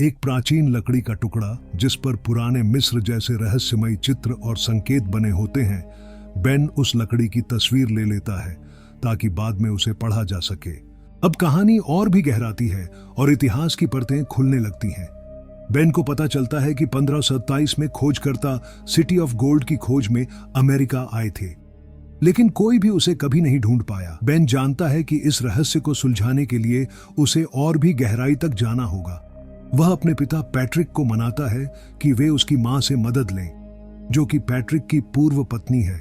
एक प्राचीन लकड़ी का टुकड़ा जिस पर पुराने मिस्र जैसे रहस्यमयी चित्र और संकेत बने होते हैं। बेन उस लकड़ी की तस्वीर ले लेता है ताकि बाद में उसे पढ़ा जा सके। अब कहानी और भी गहराती है और इतिहास की परतें खुलने लगती हैं। बेन को पता चलता है कि 1527 में खोजकर्ता सिटी ऑफ गोल्ड की खोज में अमेरिका आए थे, लेकिन कोई भी उसे कभी नहीं ढूंढ पाया। बेन जानता है कि इस रहस्य को सुलझाने के लिए उसे और भी गहराई तक जाना होगा। वह अपने पिता पैट्रिक को मनाता है कि वे उसकी मां से मदद लें, जो कि पैट्रिक की पूर्व पत्नी है,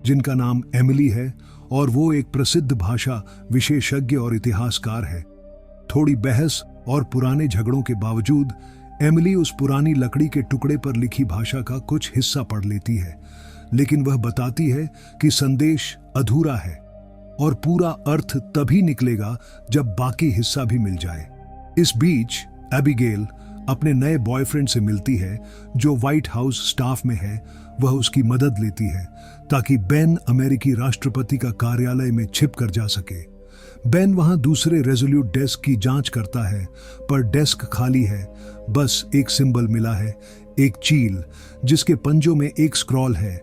जिनका नाम एमिली है और वो एक प्रसिद्ध भाषा विशेषज्ञ और इतिहासकार है। थोड़ी बहस और पुराने झगड़ों के बावजूद एमिली उस पुरानी लकड़ी के टुकड़े पर लिखी भाषा का कुछ हिस्सा पढ़ लेती है, लेकिन वह बताती है कि संदेश अधूरा है और पूरा अर्थ तभी निकलेगा जब बाकी हिस्सा भी मिल जाए। इस बीच एबिगेल अपने नए बॉयफ्रेंड से मिलती है जो व्हाइट हाउस स्टाफ में है। वह उसकी मदद लेती है ताकि बेन अमेरिकी राष्ट्रपति का कार्यालय में छिप कर जा सके। बेन वहां दूसरे रेजोल्यूट डेस्क की जांच करता है, पर डेस्क खाली है। बस एक सिंबल मिला है, एक चील जिसके पंजों में एक स्क्रॉल है।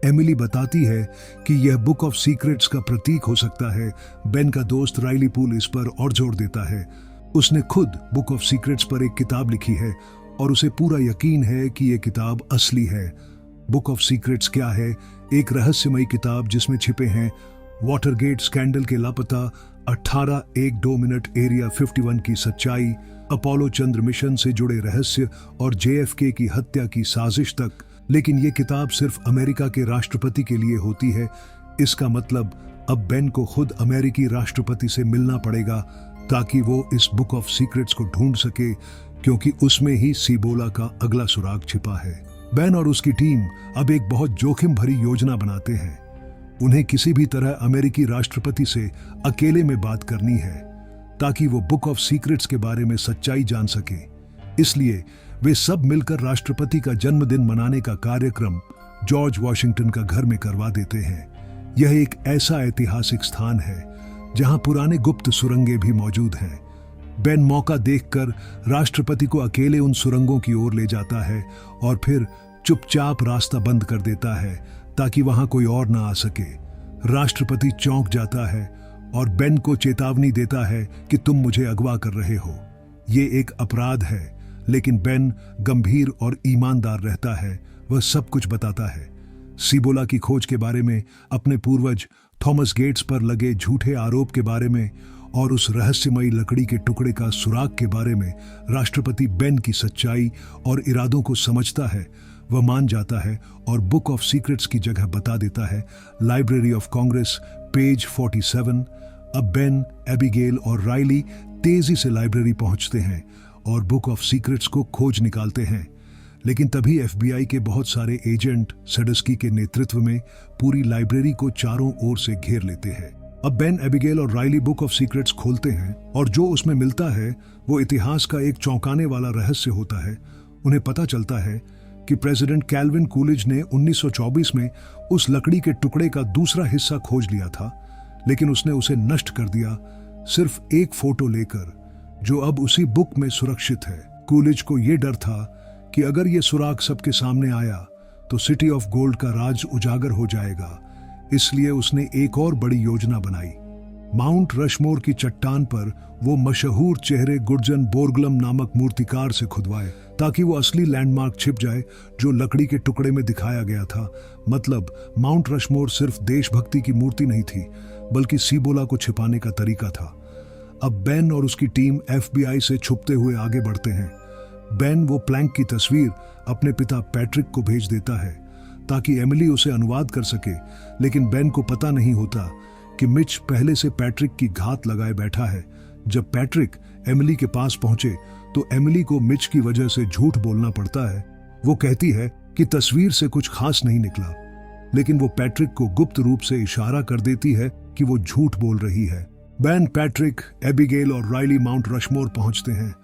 एमिली बताती है कि यह बुक ऑफ सीक्रेट्स का प्रतीक हो सकता है। बेन का दोस्त राइली पूल इस पर और जोर देता है। उसने खुद बुक ऑफ सीक्रेट्स पर एक किताब लिखी है और उसे पूरा यकीन है कि यह किताब असली है। बुक ऑफ सीक्रेट्स क्या है? एक रहस्यमयी किताब जिसमें छिपे हैं वाटरगेट स्कैंडल के लापता 18-1-2 मिनट एरिया 51 की सच्चाई, अपोलो चंद्र मिशन से जुड़े रहस्य और JFK की हत्या की साजिश तक। लेकिन यह किताब सिर्फ अमेरिका के राष्ट्रपति के लिए होती है। इसका मतलब अब बेन को खुद अमेरिकी राष्ट्रपति से मिलना पड़ेगा ताकि वो इस बुक ऑफ सीक्रेट्स को ढूंढ सके, क्योंकि उसमें ही सीबोला का अगला सुराग छिपा है। बेन और उसकी टीम अब एक बहुत जोखिम भरी योजना बनाते हैं। उन्हें किसी भी तरह अमेरिकी राष्ट्रपति से अकेले में बात करनी है ताकि वो बुक ऑफ सीक्रेट्स के बारे में सच्चाई जान सके। इसलिए वे सब मिलकर राष्ट्रपति का जन्मदिन मनाने का कार्यक्रम जॉर्ज वॉशिंगटन का घर में करवा देते हैं। यह एक ऐसा ऐतिहासिक स्थान है जहां पुराने गुप्त सुरंगें भी मौजूद हैं। बेन मौका देखकर राष्ट्रपति को अकेले उन सुरंगों की ओर ले जाता है और फिर चुपचाप रास्ता बंद कर देता है ताकि वहां कोई और ना आ सके। राष्ट्रपति चौंक जाता है और बेन को चेतावनी देता है कि तुम मुझे अगवा कर रहे हो। ये एक अपराध है, लेकिन बेन गंभीर और ईमानदार रहता है। वह सब कुछ बताता है, सीबोला की खोज के बारे में, अपने पूर्वज थॉमस गेट्स पर लगे झूठे आरोप के बारे में और उस रहस्यमयी लकड़ी के टुकड़े का सुराग के बारे में। राष्ट्रपति बेन की सच्चाई और इरादों को समझता है। वह मान जाता है और बुक ऑफ सीक्रेट्स की जगह बता देता है, लाइब्रेरी ऑफ कांग्रेस, पेज 47। अब बेन, एबिगेल और राइली तेजी से लाइब्रेरी पहुंचते हैं और बुक ऑफ सीक्रेट्स को खोज निकालते हैं। लेकिन तभी FBI के बहुत सारे एजेंट सडस्की के नेतृत्व में पूरी लाइब्रेरी को चारों ओर से घेर लेते हैं। अब बेन, एबिगेल और राइली बुक ऑफ सीक्रेट्स खोलते हैं और जो उसमें मिलता है वो इतिहास का एक चौंकाने वाला रहस्य होता है। उन्हें पता चलता है कि प्रेसिडेंट कैल्विन कूलिज ने 1924 में उस लकड़ी के टुकड़े का दूसरा हिस्सा खोज लिया था, लेकिन उसने उसे नष्ट कर दिया सिर्फ एक फोटो लेकर, जो अब उसी बुक में सुरक्षित है। कूलिज को यह डर था कि अगर ये सुराग सबके सामने आया तो सिटी ऑफ गोल्ड का राज उजागर हो जाएगा। इसलिए उसने एक और बड़ी योजना बनाई। माउंट रशमोर की चट्टान पर वो मशहूर चेहरे गुर्जन बोरग्लम नामक मूर्तिकार से खुदवाए ताकि वो असली लैंडमार्क छिप जाए जो लकड़ी के टुकड़े में दिखाया गया था। मतलब माउंट रशमोर सिर्फ देशभक्ति की मूर्ति नहीं थी, बल्कि सीबोला को छिपाने का तरीका था। अब बेन और उसकी टीम FBI से छुपते हुए आगे बढ़ते हैं। बेन वो प्लैंक की तस्वीर अपने पिता पैट्रिक को भेज देता है ताकि एमिली उसे अनुवाद कर सके, लेकिन बेन को पता नहीं होता कि मिच पहले से पैट्रिक की घात लगाए बैठा है। जब पैट्रिक एमिली के पास पहुंचे तो एमिली को मिच की वजह से झूठ बोलना पड़ता है। वो कहती है कि तस्वीर से कुछ खास नहीं निकला, लेकिन वो पैट्रिक को गुप्त रूप से इशारा कर देती है कि वो झूठ बोल रही है। बेन, पैट्रिक, एबिगेल और राइली माउंट रशमोर पहुंचते हैं।